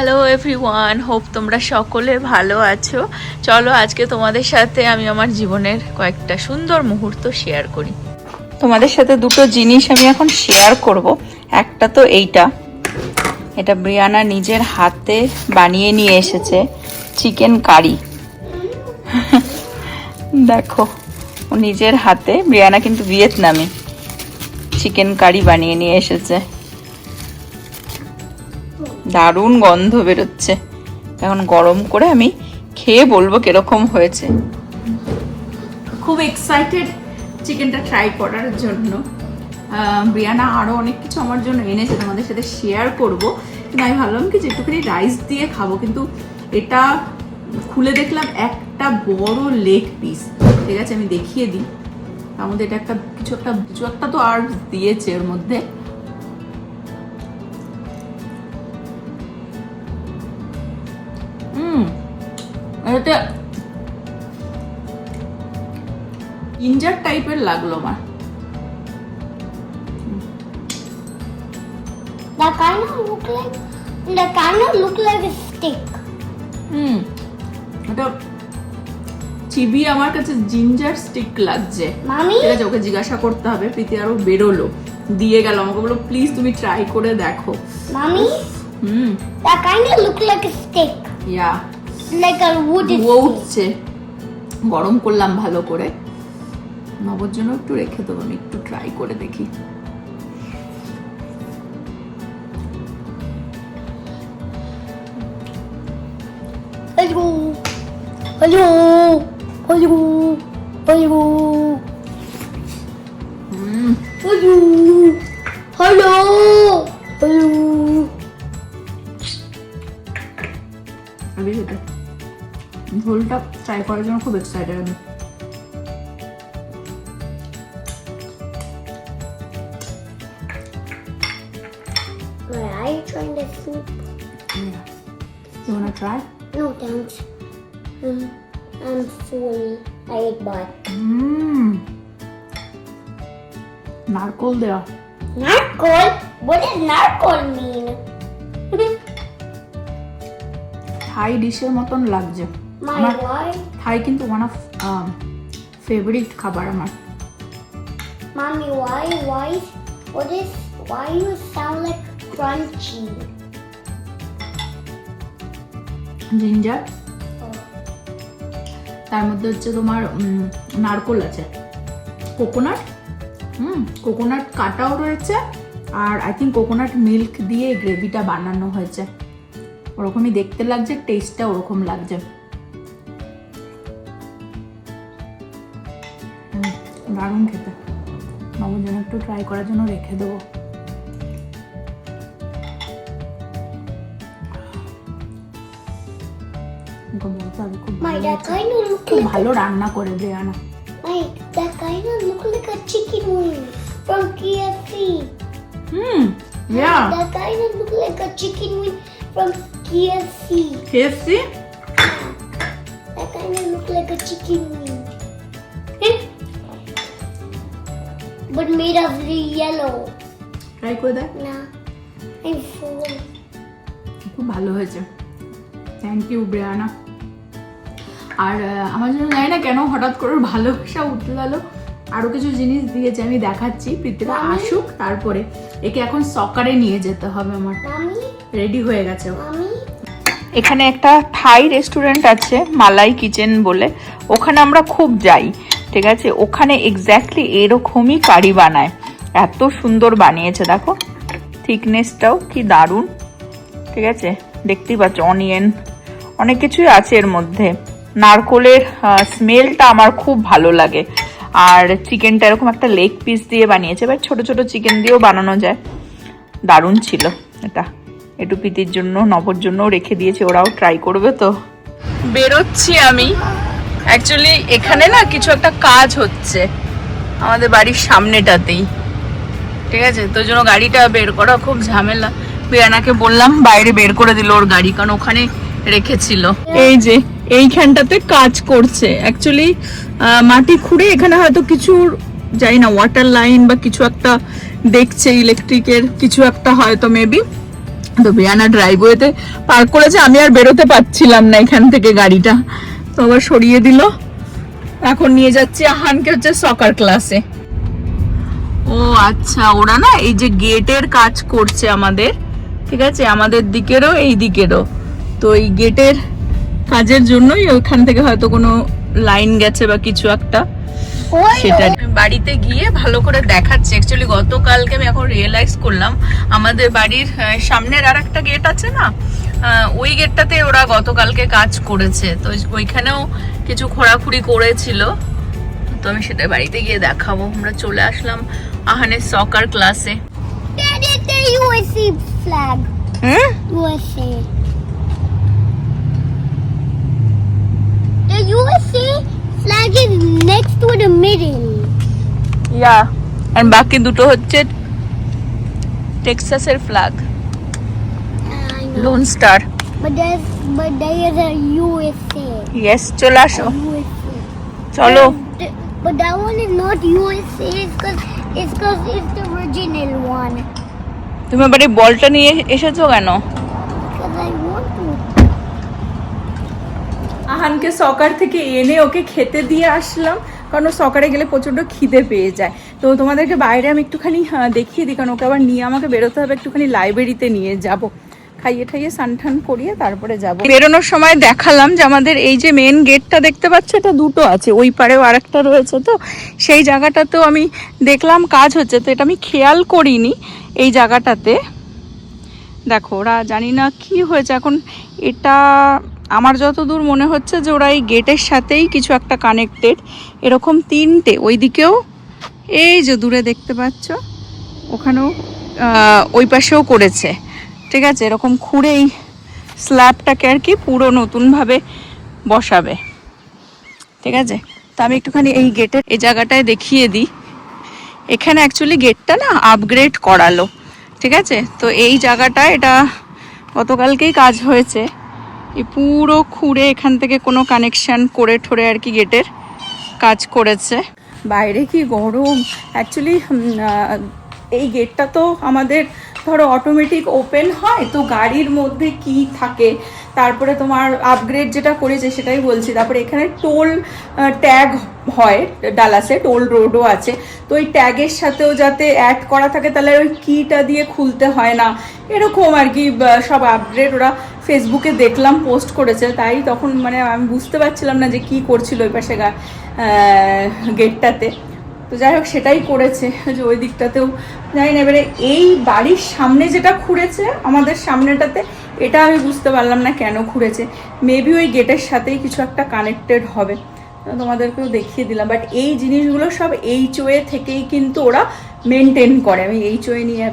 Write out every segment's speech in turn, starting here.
Hello everyone, hope তোমরা সকলে ভালো আছো। চলো আজকে তোমাদের সাথে আমি আমার জীবনের কয়েকটা সুন্দর মুহূর্ত শেয়ার করি। তোমাদের সাথে দুটো জিনিস আমি এখন শেয়ার করব। একটা তো এটা ব্রিয়ানা নিজের হাতে বানিয়ে নিয়ে এসেছে চিকেন কারি। দেখো, ও নিজের হাতে, ব্রিয়ানা কিন্তু ভিয়েতনামি, চিকেন কারি বানিয়ে নিয়ে এসেছে। দারুণ গন্ধ বেরোচ্ছে। এখন গরম করে আমি খেয়ে বলবো কিরকম হয়েছে। খুব এক্সাইটেড চিকেনটা ট্রাই করার জন্য। ব্রিয়ানা আরও অনেক কিছু আমার জন্য এনেছে, তোমাদের সাথে শেয়ার করব। কিন্তু আমি ভাবলাম কি যে একটুখানি রাইস দিয়ে খাবো, কিন্তু এটা খুলে দেখলাম একটা বড় লেগ পিস। ঠিক আছে, আমি দেখিয়ে দিই। তার মধ্যে এটা কিছু একটা তো আর দিয়েছে ওর মধ্যে। এটাতে জিঞ্জার টাইপের লাগলো আমার। That kind of look like a stick. এটা চিবি আমার কাছে জিঞ্জার স্টিক লাগছে। মামি, ঠিক আছে, ওকে জিজ্ঞাসা করতে হবে। প্রীতি আরো বেরোলো, দিয়ে গেল আমাকে, বললো প্লিজ তুমি ট্রাই করে দেখো। Mommy, that kind of look like a stick. Yeah, Like a wooden উঠছে। গরম করলাম ভালো করে, নবর জন্য একটু রেখে দেবো। আমি একটু ট্রাই করে দেখি। Hello, hello, hello, hello, hello, hello, hello. আমি সেটা ঝোলটা ট্রাই করার জন্য খুব এক্সাইটেড আমি। Are you trying the soup? You wanna try? No, thanks. I'm full. I ate but. নারকোল দেওয়া। Narcol? What does narcol mean? থাই ডিশের মতন লাগছে। My wife? থাই কিন্তু ওয়ান অফ ফেভারিট খাবার আমার। Mommy, why you sound like crunchy? Ginger, তার মধ্যে হচ্ছে তোমার নারকোল আছে, কোকোনাট, কোকোনাট কাটাও রয়েছে, আর আই থিঙ্ক কোকোনাট মিল্ক দিয়ে গ্রেভিটা বানানো হয়েছে। ওরকমই দেখতে লাগছে, টেস্টটা ওরকম লাগছে। দারুণ খেতে। আমার জন্য একটু ট্রাই করার জন্য রেখে দেবো। খুব ভালো রান্না করে Brianna. Mike, that kind of look like a chicken wing from KFC. Yeah. That kind of look like a chicken wing from KFC. KFC? That kind of look like a chicken wing. But made of yellow. Try করে দেখ। Nah, I'm full. খুব ভালো হয়েছে, thank you Brianna. আর আমার জন্য জানি না কেন হঠাৎ করে ভালোবাসা উঠে গেল। আরো কিছু জিনিস দিয়েছে, আমি দেখাচ্ছি। প্রীতিরা আসুক, তারপরে একে এখন সকারে নিয়ে যেতে হবে। আমার রেডি হয়ে গেছে। এখানে একটা থাই রেস্টুরেন্ট আছে, মালাই কিচেন বলে, ওখানে আমরা খুব যাই। ঠিক আছে, ওখানে এক্স্যাক্টলি এরকমই কারি বানায়। এত সুন্দর বানিয়েছে, দেখো থিকনেসটাও কি দারুণ। ঠিক আছে, দেখতেই পাচ্ছ, অনিয়ন অনেক কিছুই আছে এর মধ্যে। নারকোলের স্মেলটা আমার খুব ভালো লাগে। আর চিকেনটা এরকম একটা লেগ পিস দিয়ে বানিয়েছে, এবার ছোট ছোট চিকেন দিয়েও বানানো যায়। দারুণ ছিল এটা। একটু প্রীতির জন্য, নবর জন্য রেখে দিয়েছে, ওরাও ট্রাই করবে। তো বেরোচ্ছি আমি। অ্যাকচুয়ালি এখানে না কিছু একটা কাজ হচ্ছে আমাদের বাড়ির সামনেটাতেই। ঠিক আছে, তো জন্য গাড়িটা বের করা খুব ঝামেলা। বিয়ানাকে বললাম, বাইরে বের করে দিল ওর গাড়ি, কারণ ওখানে রেখেছিল। এই যে এইখানটাতে কাজ করছে অ্যাকচুয়ালি, মাটি খুঁড়ে এখানে হয়তো কিছু জানি না ওয়াটার লাইন বা কিছু একটা দেখছে, ইলেকট্রিকের কিছু একটা হয়তো মেবি। তো ব্রিয়ানা ড্রাইভওয়েতে পার্ক করেছে, আমি আর বেরোতে পারছিলাম না এখান থেকে গাড়িটা, তো আবার সরিয়ে দিল। এখন নিয়ে যাচ্ছি আহানকে হচ্ছে সকার ক্লাসে। ও আচ্ছা, ওরা না এই যে গেটের কাজ করছে আমাদের, ঠিক আছে, আমাদের দিকেরও এই দিকেরও। তো এই গেটের কাজের জন্যই ওখান থেকে হয়তো কোনো লাইন গেছে বা কিছু একটা, সেটা বাড়িতে গিয়ে ভালো করে দেখাচ্ছে। অ্যাকচুয়ালি গতকালকে আমি এখন রিয়েলাইজ করলাম আমাদের বাড়ির সামনের আর একটা গেট আছে না, ওই গেটটাতে ওরা গতকালকে কাজ করেছে, তো ওইখানেও কিছু খোঁড়াখুড়ি করেছিল। তো আমি সেটা বাড়িতে গিয়ে দেখাবো। আমরা চলে আসলাম আহানের সকার ক্লাসে। That is the USA flag. USA. The USA flag is next to the middle. ইয়া, আর বাকি দুটো হচ্ছে টেক্সাসের flag, I know. Lone star. But there is a USA. Yes, চলে আসো, USA. চলো। But that one is not USA. It's because it's the original one. তুমি আবার এই বলটা নিয়ে এসেছো কেন? Because I want to. আহানকে সকার থেকে এনে ওকে খেতে দিয়ে আসলাম, কারণ ও সকারে গেলে প্রচণ্ড খিদে পেয়ে যায়। তো তোমাদেরকে বাইরে আমি একটুখানি দেখিয়ে দিই, কারণ ওকে আবার নিয়ে আমাকে বেরোতে হবে, একটুখানি লাইব্রেরিতে নিয়ে যাব, খাইয়ে ঠাইয়ে সানঠান করিয়ে তারপরে যাব। বেরোনোর সময় দেখালাম যে আমাদের এই যে মেন গেটটা দেখতে পাচ্ছ, এটা দুটো আছে, ওই পারেও আরেকটা রয়েছে। তো সেই জায়গাটাতেও আমি দেখলাম কাজ হচ্ছে, তো এটা আমি খেয়াল করিনি। এই জায়গাটাতে দেখো, ওরা জানি না কি হয়েছে এখন, এটা আমার যতদূর মনে হচ্ছে যে ওরা এই গেটের সাথেই কিছু একটা কানেক্টেড, এরকম তিনটে, ওইদিকেও এই যে দূরে দেখতে পাচ্ছ ওখানেও ওই পাশেও করেছে, ঠিক আছে, এরকম খুঁড়ে এই স্ল্যাবটাকে আর কি পুরো নতুনভাবে বসাবে, ঠিক আছে। তো আমি একটুখানি এই গেটের এই জায়গাটায় দেখিয়ে দিই। এখানে অ্যাকচুয়ালি গেটটা না আপগ্রেড করালো, ঠিক আছে। তো এই জায়গাটায় এটা গতকালকেই কাজ হয়েছে, এই পুরো খুঁড়ে এখান থেকে কোনো কানেকশান করে ঠোরে আর কি গেটের কাজ করেছে। বাইরে কি গরম অ্যাকচুয়ালি। এই গেটটা তো আমাদের ধরো অটোমেটিক ওপেন হয়, তো গাড়ির মধ্যে কি থাকে, তারপরে তোমার আপগ্রেড যেটা করেছে সেটাই বলছি। তারপরে এখানে টোল ট্যাগ হয়, ডালাসে টোল রোডও আছে, তো ওই ট্যাগের সাথেও যাতে অ্যাড করা থাকে, তাহলে ওই কিটা দিয়ে খুলতে হয় না, এরকম আর কি সব আপগ্রেড ওরা ফেসবুকে দেখলাম পোস্ট করেছে। তাই তখন মানে আমি বুঝতে পারছিলাম না যে কি করছিল ওই পাশে গেটটাতে। তো যাই হোক সেটাই করেছে, যে ওই দিকটাতেও জানি না। এবারে এই বাড়ির সামনে যেটা খুঁড়েছে আমাদের সামনেটাতে, এটা আমি বুঝতে পারলাম না কেন খুঁড়েছে, মেবি ওই গেটের সাথেই কিছু একটা কানেক্টেড হবে, তোমাদেরকেও দেখিয়ে দিলাম। বাট এই জিনিসগুলো সব HOA থেকেই কিন্তু ওরা মেনটেন করে। আমি HOA নিয়ে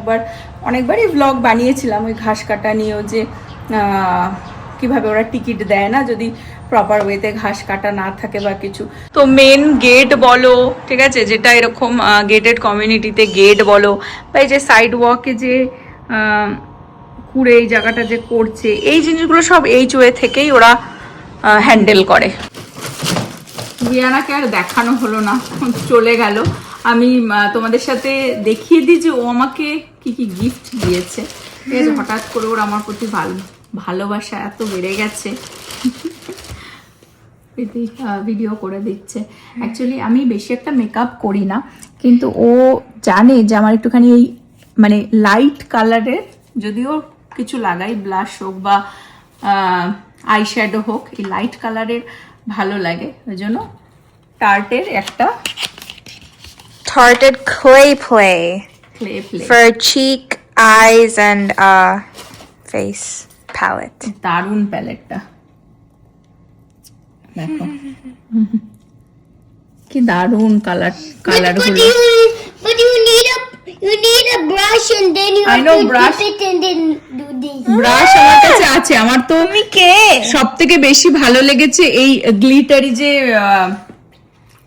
অনেকবারই ব্লগ বানিয়েছিলাম, ওই ঘাস কাটা নিয়েও, যে কিভাবে ওরা টিকিট দেয় না যদি প্রপার ওয়েতে ঘাস কাটা না থাকে বা কিছু। তো মেন গেট বলো, ঠিক আছে, যেটা এরকম গেটেড কমিউনিটিতে গেট বলো, বা এই যে সাইড ওয়াকে যে কুড়ে এই জায়গাটা যে করছে, এই জিনিসগুলো সব HOA থেকেই ওরা হ্যান্ডেল করে। রিয়ানাকে আর দেখানো হলো না, চলে গেল। আমি তোমাদের সাথে দেখিয়ে দিই যে ও আমাকে কি কি গিফট দিয়েছে, ঠিক আছে। হঠাৎ করে ওর আমার প্রতি ভালোবাসা এত বেড়ে গেছে, ভিডিও করে দিচ্ছে। অ্যাকচুয়ালি আমি বেশি একটা মেকআপ করি না, কিন্তু ও জানে যে আমার একটুখানি এই মানে লাইট কালারের, যদিও কিছু লাগাই, ব্লাশ হোক বা আই শ্যাডো হোক, এই লাইট কালারের ভালো লাগে, ওই জন্য টার্টের একটা Tarted clay play clay play, for cheek, eyes, and face palette. দারুন প্যালেটটা দেখো, কি দারুন কালারগুলো। But you need a brush and then you I have know, to brush. dip it and then do this. Brush আমার কাছে আছে, আমার তো সব থেকে বেশি ভালো লেগেছে এই গ্লিটারি যে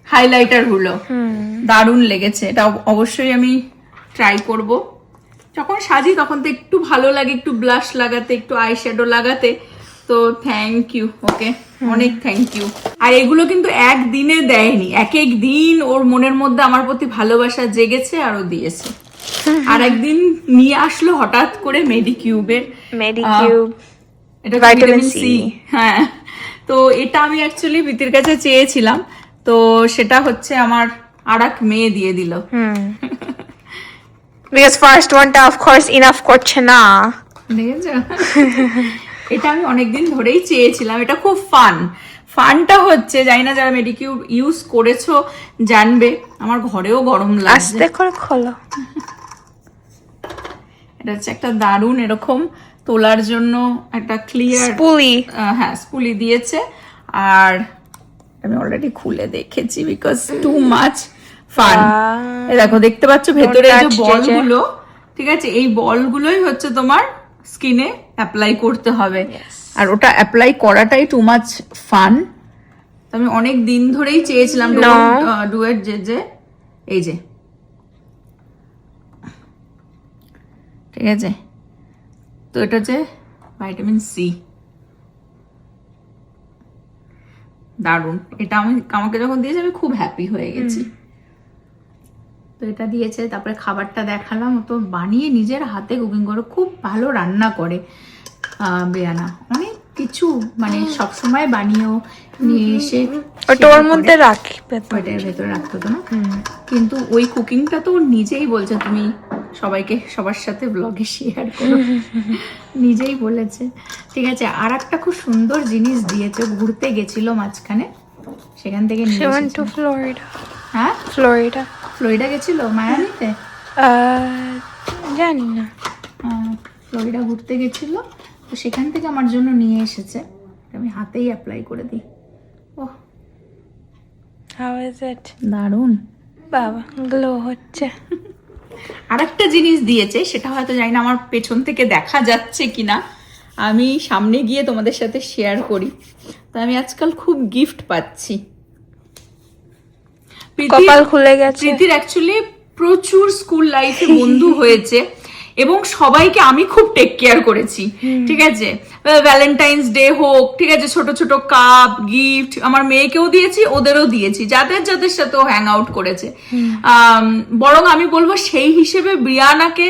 হাইলাইটার গুলো, দারুণ লেগেছে। এটা অবশ্যই আমি ট্রাই করব, যখন সাজি তখন তো একটু ভালো লাগে একটু ব্লাশ লাগাতে, একটু আই শ্যাডো লাগাতে। তো থ্যাংক ইউ ওকে, অনেক থ্যাংক ইউ। আর এগুলো কিন্তু একদিনে দেয়নি, এক এক দিন ওর মনের মধ্যে আমার প্রতি ভালোবাসা জেগেছে আর ও দিয়েছে। আর একদিন নিয়ে আসলো হঠাৎ করে মেডিকিউবের Medicube. এটা Vitamin ভিটামিন C. সি। হ্যাঁ, তো এটা আমি অ্যাকচুয়ালি প্রীতির কাছে চেয়েছিলাম, তো সেটা হচ্ছে আমার আর এক মেয়ে দিয়ে দিল। Because first one টা of course enough করছে না। দেখেছো? এটা আমি অনেকদিন ধরেই চেয়েছিলাম, এটা খুব ফানটা হচ্ছে, জানি না যারা মেডিকিউব ইউজ করেছো জানবে, আমার ঘরেও গরম লাগছে। আস্তে করে খোলো। এটা হচ্ছে একটা দারুণ এরকম তোলার জন্য একটা ক্লিয়ার Spoolie. হ্যাঁ স্পুলি দিয়েছে, আর আমি অলরেডি খুলে দেখেছি বিকজ টু মাচ ফান। এই দেখো দেখতে পাচ্ছ ভেতরে এই যে touch, বলগুলো, ঠিক আছে, এই বলগুলোই হচ্ছে তোমার স্কিনে অ্যাপ্লাই করতে হবে, আর ওটা অ্যাপ্লাই করাটাই টু মাচ ফান। আমি অনেক দিন ধরেই চেয়েছিলাম ডুয়েট যে এই যে, ঠিক আছে, তো এটা হচ্ছে ভাইটামিন সি, দারুণ। এটা আমাকে যখন দিয়েছে আমি খুব হ্যাপি হয়ে গেছি। তো এটা দিয়েছে, তারপরে খাবারটা দেখালাম, ও তো বানিয়ে নিজের হাতে কুকিং করে, খুব ভালো রান্না করে বেয়ানা, অনেক কিছু মানে সবসময় বানিয়েও নিয়ে এসে ওটা ওর মধ্যে রাখি। ওইটার ভেতরে রাখতো তো না, কিন্তু ওই কুকিংটা তো ও নিজেই বলছে তুমি সবাইকে সবার সাথে ব্লগে শেয়ার করো, নিজেই বলেছে। ঠিক আছে, আর একটা খুব সুন্দর জিনিস দিয়েছে, ঘুরতে গেছিল মাঝখানে, সেখান থেকে নিয়ে She went এসেছে। to Florida. হ্যাঁ, Florida. ফ্লোরিডা গেছিল মায়ামিতে, জানি না। ফ্লোরিডা ঘুরতে গেছিল, তো সেখান থেকে আমার জন্য নিয়ে এসেছে, আমি হাতেই অ্যাপ্লাই করে দিই। ওহ How is it? দারুণ। বাবা গ্লো হচ্ছে। আর একটা জিনিস দিয়েছে, সেটা হয়তো জানি না আমার পেছন থেকে দেখা যাচ্ছে কিনা, আমি সামনে গিয়ে তোমাদের সাথে শেয়ার করি। তো আমি আজকাল খুব গিফট পাচ্ছি। কপাল খুলে গেছে। প্রীতির অ্যাকচুয়ালি প্রচুর স্কুল লাইফে বন্ধু হয়েছে, এবং সবাইকে আমি খুব টেক কেয়ার করেছি, ঠিক আছে, ভ্যালেন্টাইন্স ডে হোক, ঠিক আছে, ছোট ছোট কাপ গিফট আমার মেয়েকেও দিয়েছি, ওদেরও দিয়েছি, যাদের যাদের সাথে ও হ্যাং আউট করেছে। বরং আমি বলবো সেই হিসেবে ব্রিয়ানাকে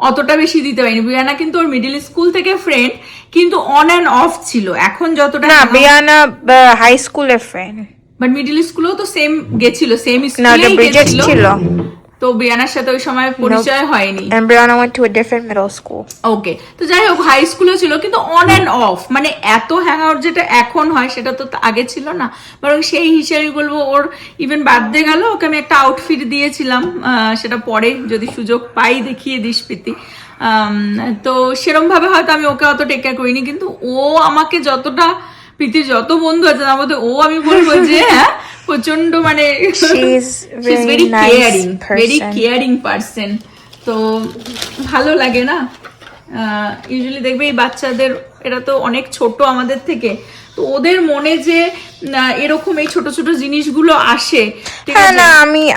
অতটা বেশি দিতে পারিনি। ব্রিয়ানা কিন্তু ওর মিডল স্কুল থেকে ফ্রেন্ড, কিন্তু অন অ্যান্ড অফ ছিল, এখন যতটা না বিয়ানা হাই স্কুলের ফ্রেন্ড। বাট মিডল স্কুলেও তো সেম গেছিল, সেম না ওটা স্কুলেই ব্রিজেট গেছিল, ছিল। তো ব্রিয়ানার সাথে ওই সময় পরিচয় হয়নি। And Brianna went to a different middle school. ওকে, তো যাই হোক হাই স্কুলে ছিল, কিন্তু অন অ্যান্ড অফ, মানে এত হ্যাং আউট যেটা এখন হয় সেটা তো আগে ছিল না। বরং সেই হিসেবে বলবো ওর ইভেন বার্থডে গেল, ওকে আমি একটা আউটফিট দিয়েছিলাম, সেটা পরে যদি সুযোগ পাই দেখিয়ে দিস প্রীতি। তো সেরম ভাবে হয়তো আমি ওকে অত টেক কেয়ার করিনি, কিন্তু ও আমাকে যতটা, প্রীতির যত বন্ধু আছে তার মধ্যে ও আমি বলবো যে হ্যাঁ প্রচন্ড মানে She's very nice very person. Caring person. তো ভালো লাগে না, ইউজুয়ালি দেখবে এই বাচ্চাদের, এরা তো অনেক ছোট আমাদের থেকে, তো ওদের মনে যে এরকম এই ছোট ছোট জিনিসগুলো আসে, ঠিক হ্যাঁ আছে। না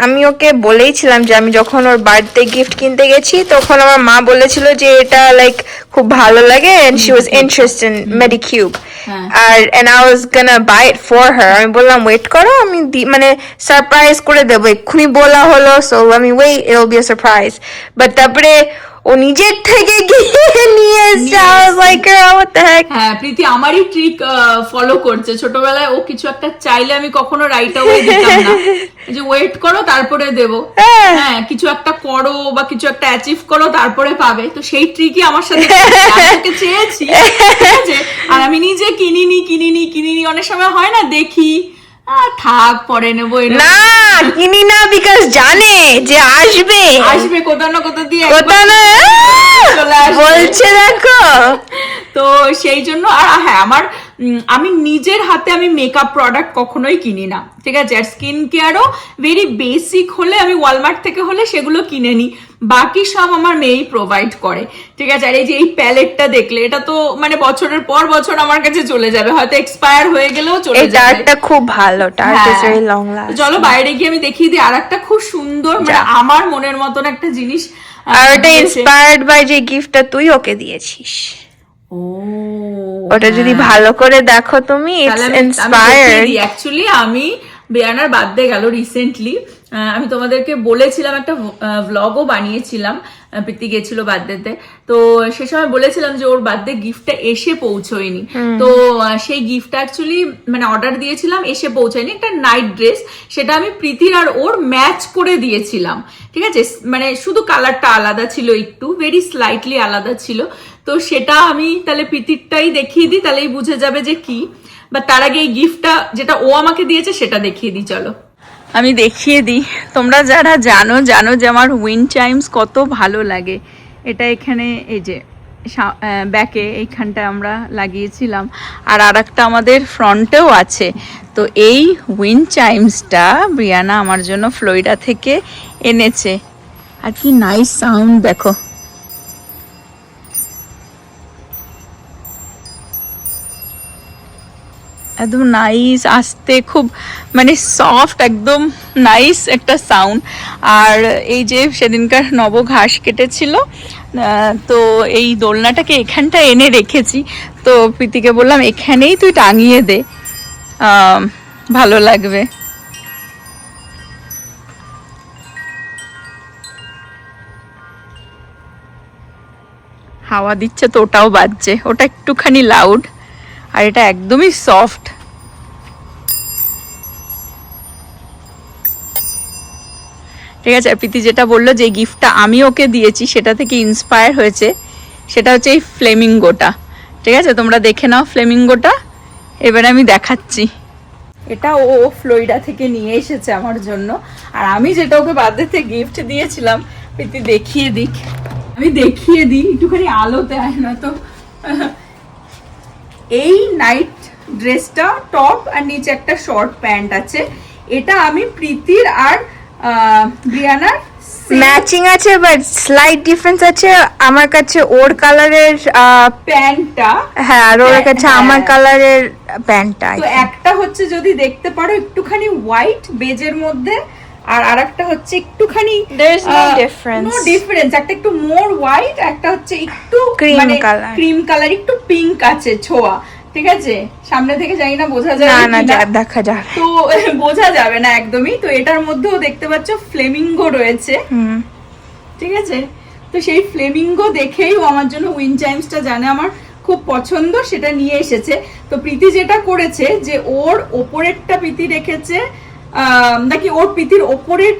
আমি ওকে বলেইছিলাম যে আমি যখন ওর বার্থডে গিফট কিনতে গেছি তখন আমার মা বলেছিল যে এটা লাইক খুব ভালো লাগে and she was interested in Medicube. হ্যাঁ। আর and I was gonna buy it for her. আমি বললাম ওয়েট করো, আমি মানে সারপ্রাইজ করে দেবো, এক্ষুনি বলা হলো, so let me wait, it'll be a surprise. But তারপরে ও নিজের থেকে গিয়ে নিয়ে এসছে। I was like girl what the heck. হ্যাঁ, প্রীতি আমারই ট্রিক ফলো করছে। ছোটবেলায় ও কিছু একটা চাইলে আমি কখনো রাইট অ্যাওয়ে দিতাম না, যে ওয়েট করো তারপরে দেবো, হ্যাঁ কিছু একটা করো বা কিছু একটা অ্যাচিভ করো তারপরে পাবে, তো সেই ট্রিকই আমার সাথে করছে। আমি ওকে চেয়েছি, ঠিক আছে, আর আমি নিজে কিনিনি, অনেক সময় হয় না দেখি থাক পরে নেবো, না কিনি না বিকজ জানে যে আসবে কোথাও না কোথাও দিয়ে কোথাও না চলে আসবে। বলছে দেখো। তো সেই জন্য, আর হ্যাঁ আমি নিজের হাতে আমি মেকআপ প্রোডাক্ট কখনোই কিনি না, ঠিক আছে, আর স্কিন কেয়ারও ভেরি বেসিক হলে আমি ওয়ালমার্ট থেকে হলে সেগুলো কিনে নিই, বাকি সব আমার মেয়েই প্রোভাইড করে, ঠিক আছে। আর এই যে এই প্যালেটটা দেখলে, এটা তো মানে বছরের পর বছর আমার কাছে চলে যাবে, হয়তো এক্সপায়ার হয়ে গেলেও চলে এই যাবে। ডার্টটা খুব ভালো, ডার্ট ইজ ভেরি লং তো লাস্টিং। চলো বাইরে গিয়ে আমি দেখিয়ে দিই আর একটা খুব সুন্দর, মানে আমার মনের মতন একটা জিনিস। আর ওটা ইন্সপায়ার্ড বাই যে গিফটটা তুই ওকে দিয়েছিস, ও ওটা যদি ভালো করে দেখো তুমি, ইটস ইন্সপায়ার্ড। অ্যাকচুয়ালি আমি বেয়ানার বার্থডে গেল রিসেন্টলি, আমি তোমাদেরকে বলেছিলাম, একটা ভ্লগও বানিয়েছিলাম, প্রীতি গেছিল বার্থডেতে, তো সে সময় বলেছিলাম যে ওর বার্থডে গিফটটা এসে পৌঁছয়নি। তো সেই গিফটটা অ্যাকচুয়ালি মানে অর্ডার দিয়েছিলাম, এসে পৌঁছায়নি, একটা নাইট ড্রেস, সেটা আমি প্রীতির আর ওর ম্যাচ করে দিয়েছিলাম, ঠিক আছে, মানে শুধু কালারটা আলাদা ছিল, একটু ভেরি স্লাইটলি আলাদা ছিল। তো সেটা আমি তাহলে প্রীতিরটাই দেখিয়ে দিই, তাহলেই বুঝে যাবে যে কি। বা তার আগে এই গিফটটা যেটা ও আমাকে দিয়েছে সেটা দেখিয়ে দিই, চলো আমি দেখিয়ে দিই। তোমরা যারা জানো জানো যে আমার উইন্ড চাইমস কত ভালো লাগে। এটা এখানে এই যে ব্যাকে এইখানটা আমরা লাগিয়েছিলাম, আর আরেকটা আমাদের ফ্রন্টেও আছে। তো এই উইন্ড চাইমসটা ব্রিয়ানা আমার জন্য ফ্লোরিডা থেকে এনেছে, আর কি নাইস সাউন্ড দেখো। একদম নাইস, আস্তে, খুব মানে সফট, একদম নাইস একটা সাউন্ড। আর এই যে সেদিনকার নব ঘাস কেটেছিল, তো এই দোলনাটাকে এখানটা এনে রেখেছি। তো প্রীতিকে বললাম এখানেই তুই টাঙিয়ে দে, ভালো লাগবে। হাওয়া দিচ্ছে তো ওটাও বাজছে, ওটা একটুখানি লাউড, আর এটা একদমই সফট। ঠিক আছে, প্রীতি যেটা বললো যে গিফটটা আমি ওকে দিয়েছি সেটা থেকে ইন্সপায়ার হয়েছে, সেটা হচ্ছে এই ফ্লেমিঙ্গোটা। ঠিক আছে, তোমরা দেখে নাও ফ্লেমিঙ্গোটা, এবারে আমি দেখাচ্ছি। এটা ও ফ্লোরিডা থেকে নিয়ে এসেছে আমার জন্য, আর আমি যেটা ওকে বার্থডেতে গিফট দিয়েছিলাম, প্রীতি দেখিয়ে দিক, আমি দেখিয়ে দিই একটুখানি আলোতে, আয় না তো। এই নাইট ড্রেসটা টপ আর নিচে একটা শর্ট প্যান্ট আছে, এটা আমি প্রীতির আর ব্রিয়ানার ম্যাচিং আছে, বাট স্লাইট ডিফারেন্স আছে। আমার কাছে ওর কালারের প্যান্টটা, হ্যাঁ, আর ওর কাছে আমার কালারের প্যান্টটা। তো একটা হচ্ছে যদি দেখতে পারো একটুখানি হোয়াইট বেজের মধ্যে, আর আরেকটা হচ্ছে একটুখানি There's no difference. No difference, একটা একটু মোর হোয়াইট, একটা হচ্ছে একটু Cream মানে color. ক্রিম কালার, একটু পিঙ্ক আছে ছোঁয়া। ঠিক আছে, সামনে থেকে জানি না বোঝা যায় না দেখা যাবে, তো বোঝা যাবে না একদমই। তো এটার মধ্যেও দেখতে পাচ্ছ ফ্লেমিঙ্গো রয়েছে, ঠিক আছে। তো সেই ফ্লেমিঙ্গো দেখেই ও আমার জন্য উইন্ড চাইমসটা জানে আমার খুব পছন্দ, সেটা নিয়ে এসেছে। তো প্রীতি যেটা করেছে যে ওর ওপরেরটা প্রীতি রেখেছে, নাকি ওর প্রীতির ওপরের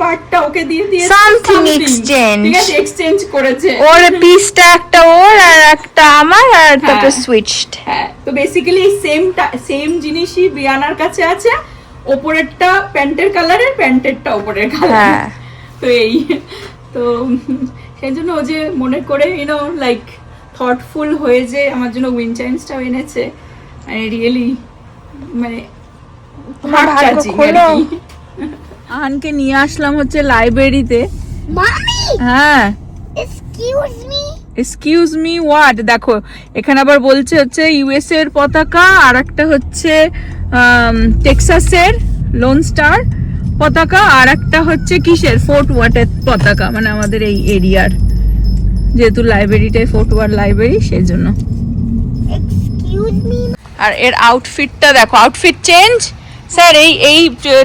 পার্টটা ওকে দিয়ে দিয়েছে, সামথিং এক্সচেঞ্জ, ঠিক আছে, এক্সচেঞ্জ করেছে। ওর পিসটা একটা ওর আর একটা আমার, আর তারপর সুইচড। হ্যাঁ, তো বেসিক্যালি সেম জিনিসই ব্রিয়ানার কাছে আছে, ওপরেরটা প্যান্টের কালারের, প্যান্টেরটা ওপরের কালার। তো এই তো সেই জন্য ও যে মনে করে লাইক থটফুল হয়ে যে আমার জন্য উইন্ড চাইমসটাও এনেছে, মানে রিয়েলি মানে আনকে নিয়ে আসলাম হচ্ছে লাইব্রেরিতে। Mommy, হ্যাঁ, excuse me. Excuse me what, দেখো এখানে আবার বলছে হচ্ছে ইউএস এর পতাকা, আর একটা হচ্ছে টেক্সাসের লোন স্টার পতাকা, আর একটা হচ্ছে কিসের ফোর্ট ওয়ার্থের পতাকা, মানে আমাদের এই এরিয়ার, যেহেতু লাইব্রেরিটাই ফোর্ট ওয়ার্থ লাইব্রেরি সেই জন্য। Excuse me. আর এর আউটফিটটা দেখো, আউটফিট চেঞ্জ। স্যার এই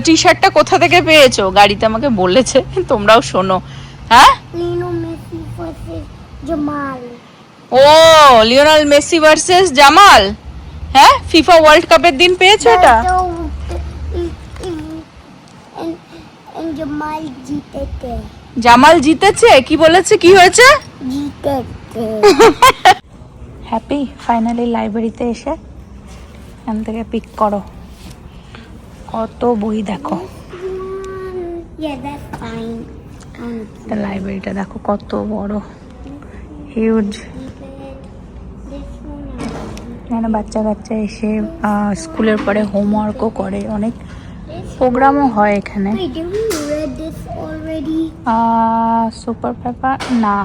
টি শার্টটা কোথা থেকে পেয়েছো? গাড়িতে আমাকে বলেছে, তোমরাও শোনো। হ্যাঁ, Lionel Messi versus Jamal. ও লিওনেল মেসি ভার্সেস জামাল, হ্যাঁ ফিফা ওয়ার্ল্ড কাপের দিন পেয়েছো এটা? And Jamal জিতেছে। জামাল জিতেছে? কি বলেছে, কি হয়েছে? জিতেছে। হ্যাপি ফাইনালি লাইব্রেরিতে এসে এখান থেকে পিক করো, কত বই দেখো। Yeah, that's fine. লাইব্রেরিটা দেখো কত বড়, হিউজ। এখানে বাচ্চা কাচ্চা এসে স্কুলের পরে হোমওয়ার্কও করে, অনেক প্রোগ্রামও হয় এখানে। Wait, did we read this already? Super paper না,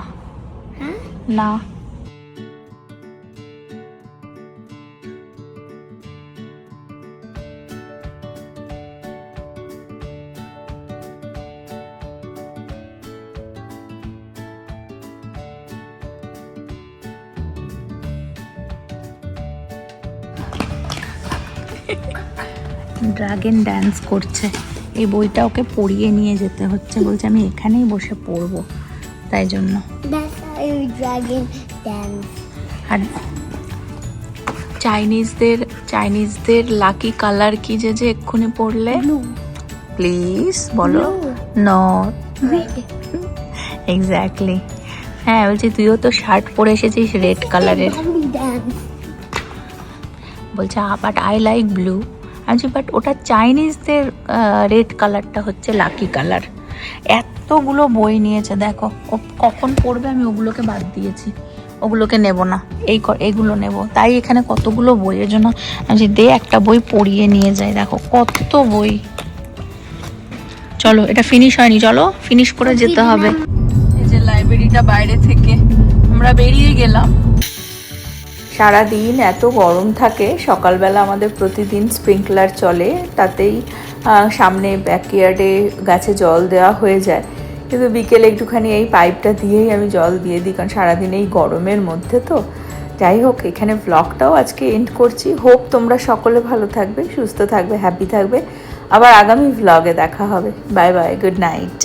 Huh? না। ড্রাগন ড্যান্স করছে, এই বইটা ওকে পড়িয়ে নিয়ে যেতে হচ্ছে, বলছে আমি এখানেই বসে পড়বো, তাই জন্য। That's how dragon dance. আর চাইনিজদের লাকি কালার কি যে এক্ষুনি পড়লে? Blue. প্লিজ বলো। Blue. No, Red. এক্স্যাক্টলি। হ্যাঁ বলছি তুইও তো শার্ট পরে এসেছিস রেড কালারের। Zombie dance. বলছে বাট আই লাইক ব্লু। আচ্ছা বাট ওটা চাইনিজদের রেড কালারটা হচ্ছে লাকি কালার। এতগুলো বই নিয়েছে দেখো, ও কখন পড়বে আমি ওগুলোকে বাদ দিয়েছি, ওগুলোকে নেব না, এইগুলো নেব। তাই এখানে কতগুলো বই, এর জন্য আমি দে একটা বই পড়িয়ে নিয়ে যাই। দেখো কত বই। চলো এটা ফিনিশ হয়নি, চলো ফিনিশ করে যেতে হবে। এই যে লাইব্রেরিটা বাইরে থেকে আমরা বেরিয়ে গেলাম। সারাদিন এত গরম থাকে, সকালবেলা আমাদের প্রতিদিন স্প্রিংকলার চলে, তাতেই সামনে ব্যাকইয়ার্ডে গাছে জল দেওয়া হয়ে যায়। কিন্তু বিকেলে একটুখানি এই পাইপটা দিয়েই আমি জল দিয়ে দিই, কারণ সারাদিন এই গরমের মধ্যে তো। যাই হোক, এখানে ব্লগটাও আজকে এন্ড করছি। হোপ তোমরা সকলে ভালো থাকবে, সুস্থ থাকবে, হ্যাপি থাকবে। আবার আগামী ব্লগে দেখা হবে। Bye bye, good night.